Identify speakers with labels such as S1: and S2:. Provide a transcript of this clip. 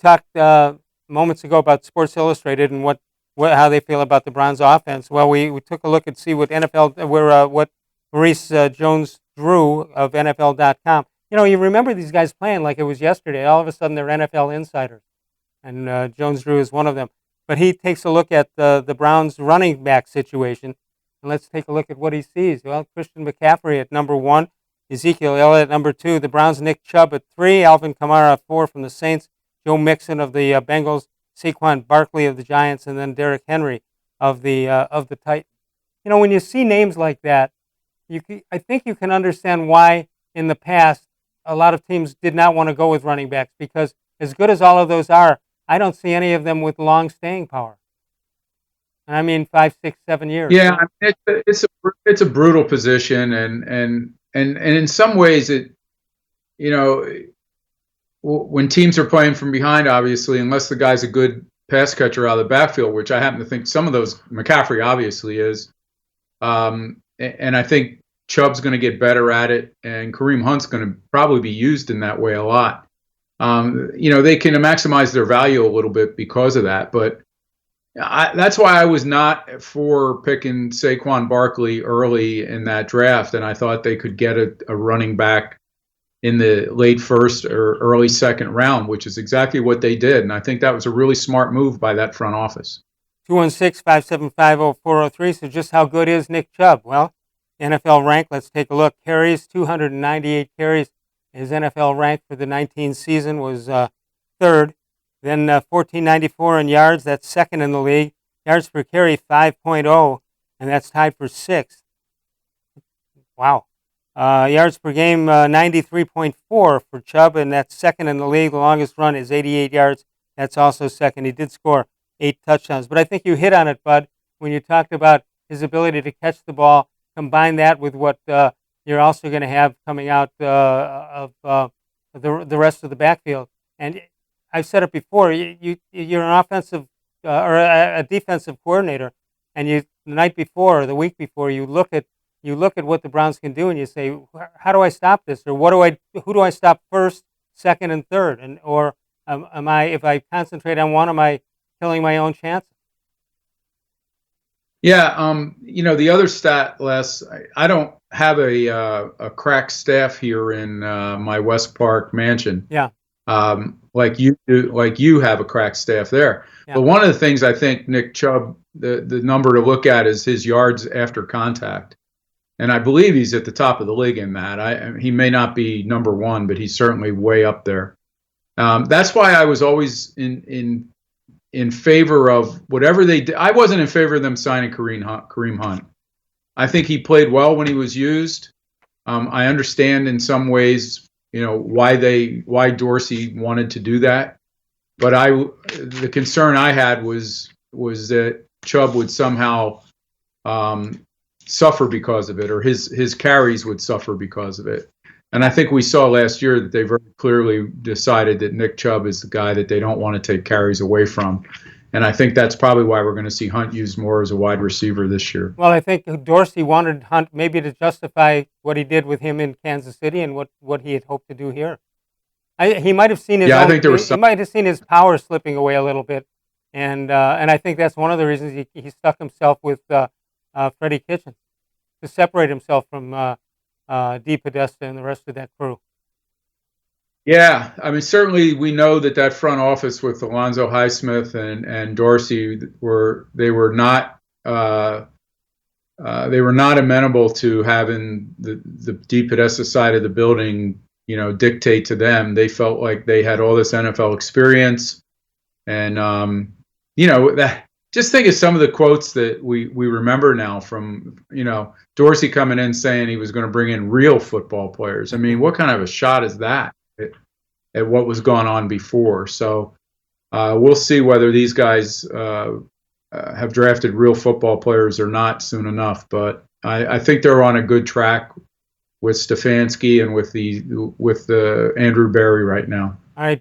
S1: talked moments ago about Sports Illustrated and how they feel about the Browns offense. Well, we took a look and see what what Maurice Jones-Drew of NFL.com. You remember these guys playing like it was yesterday. All of a sudden, they're NFL insiders, and Jones-Drew is one of them. But he takes a look at the Browns running back situation, and let's take a look at what he sees. Well, Christian McCaffrey at number 1, Ezekiel Elliott at number 2, the Browns' Nick Chubb at 3, Alvin Kamara at 4 from the Saints, Joe Mixon of the Bengals, Saquon Barkley of the Giants, and then Derrick Henry of the Titans. When you see names like that, I think you can understand why in the past a lot of teams did not want to go with running backs, because as good as all of those are, I don't see any of them with long staying power. And I mean 5, 6, 7 years.
S2: Yeah, I mean, it's a brutal position, and in some ways when teams are playing from behind, obviously, unless the guy's a good pass catcher out of the backfield, which I happen to think some of those, McCaffrey obviously is, and I think Chubb's going to get better at it, and Kareem Hunt's going to probably be used in that way a lot. They can maximize their value a little bit because of that, but that's why I was not for picking Saquon Barkley early in that draft, and I thought they could get a running back in the late first or early second round, which is exactly what they did, and I think that was a really smart move by that front office.
S1: 216-575-0403, so just how good is Nick Chubb? Well, NFL rank, let's take a look. Carries, 298 carries. His NFL rank for the 19 season was third. Then 1494 in yards, that's second in the league. Yards per carry, 5.0, and that's tied for sixth. Wow. Yards per game, 93.4 for Chubb, and that's second in the league. The longest run is 88 yards. That's also second. He did score 8 touchdowns. But I think you hit on it, Bud, when you talked about his ability to catch the ball. Combine that with what you're also going to have coming out of the rest of the backfield. And I've said it before, you're an offensive or a defensive coordinator, and the night before or the week before, you look at what the Browns can do, and you say, how do I stop this, or who do I stop first, second, and third, or if I concentrate on one, am I killing my own chances?
S2: Yeah, the other stat, Les, I don't have a crack staff here in my West Park mansion.
S1: Yeah.
S2: Like you do, like you have a crack staff there. Yeah. But one of the things I think Nick Chubb, the number to look at is his yards after contact, and I believe he's at the top of the league in that. He may not be number 1, but he's certainly way up there. That's why I was always in favor of whatever they did. I wasn't in favor of them signing Kareem Hunt. I think he played well when he was used. I understand in some ways, why Dorsey wanted to do that. But the concern I had was that Chubb would somehow suffer because of it, or his carries would suffer because of it. And I think we saw last year that they very clearly decided that Nick Chubb is the guy that they don't want to take carries away from. And I think that's probably why we're going to see Hunt used more as a wide receiver this year.
S1: Well, I think Dorsey wanted Hunt maybe to justify what he did with him in Kansas City and what he had hoped to do here. He might have seen he might have seen his power slipping away a little bit, and I think that's one of the reasons he stuck himself with Freddie Kitchens to separate himself from D. Podesta and the rest of that crew.
S2: Yeah, I mean, certainly we know that front office with Alonzo Highsmith and Dorsey were not amenable to having the D. Podesta side of the building, dictate to them. They felt like they had all this NFL experience, and that. Just think of some of the quotes that we remember now from, Dorsey coming in saying he was going to bring in real football players. I mean, what kind of a shot is that at what was going on before? So we'll see whether these guys have drafted real football players or not soon enough. But I think they're on a good track with Stefanski and with the Andrew Berry right now.
S1: All right,